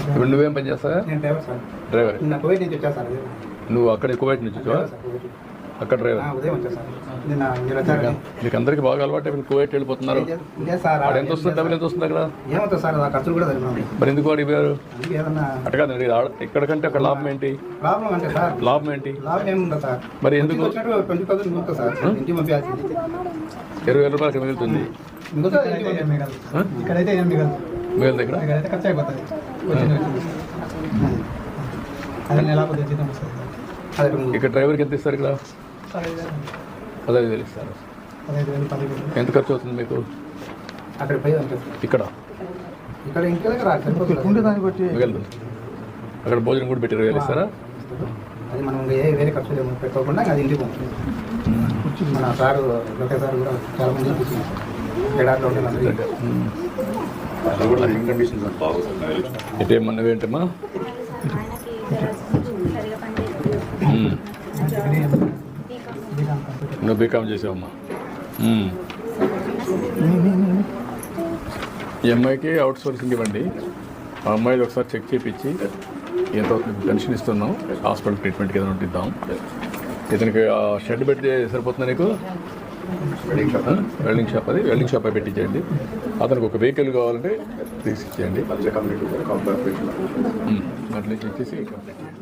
ఇప్పుడు నువ్వేం పని చేస్తావా? నేను డ్రైవర్ సార్. డ్రైవర్. నిన్న కువైట్ నుంచి వచ్చా సార్. నువ్వు అక్కడ కువైట్ నుంచి వచ్చావా? అక్కడ డ్రైవర్. ఉదయం వచ్చా సార్. నిన్న మీరు వచ్చారు. మీకు అందరికి బాగా అలవాటు అయిపోయింది, కువైట్ వెళ్ళిపోతున్నారు. అక్కడ ఎంత వస్తుంది? డబ్బులు ఎంత వస్తుంది అక్కడ? ఏమవుతుంది సార్, ఆ ఖర్చులు కూడా జరిగినాయి. మరి ఎందుకు అడిగారు? ఏదన్నా అటు కాదండి, ఇక్కడ కంటే అక్కడ లాభం ఏంటి? లాభం అంటే సార్, లాభం ఏంటి? లాభం ఏముందా సార్? మరి ఎందుకు 20,000 మిగులుతుంది సార్. ఇంటికి పంపించాల్సింది 20,000 రూపాయలకి మిగులుతుంది. ఇక్కడైతే ఏం మిగలదు. మిగులుతుంది ఇక్కడ ఖర్చు అయిపోతుంది. అది నెల కొద్దిగా జీతం వస్తుంది. ఇక్కడ డ్రైవర్కి ఎంత ఇస్తారు? ఇక్కడ 15,000 ఇస్తారు. 15,000 ఎంత ఖర్చు అవుతుంది మీకు అక్కడ పోయి? ఇక్కడ ఇక్కడ ఇంటి దగ్గర దాన్ని బట్టి మిగలదు. అక్కడ భోజనం కూడా పెట్టి 20,000 ఇస్తారా? అది మనం వేరే ఖర్చులు ఏమో పెట్టుకోకుండా అది ఇంటికి పోతుంది. మన సార్ లోకే సార్ కూడా చాలా మంది ఎడాట్లో ఇటేమన్నా ఏంటమ్మా? నువ్వు బీకామ్ చేసావమ్మా. ఈ అమ్మాయికి అవుట్ సోర్సింగ్ ఇవ్వండి. ఆ అమ్మాయిది ఒకసారి చెక్ చేయించి ఎంత పెన్షన్ ఇస్తున్నాం, హాస్పిటల్ ట్రీట్మెంట్కి ఏదైనా ఉంటిద్దాం. ఇతనికి షెడ్ పెడితే సరిపోతుందా నీకు? వెల్డింగ్ షాప్, అది వెల్డింగ్ షాప్ పెట్టించేయండి. అతనికి ఒక వెహికల్ కావాలంటే తీసి ఇచ్చేయండి. అట్లా ఇచ్చేసి కంప్లీట్ చేయండి.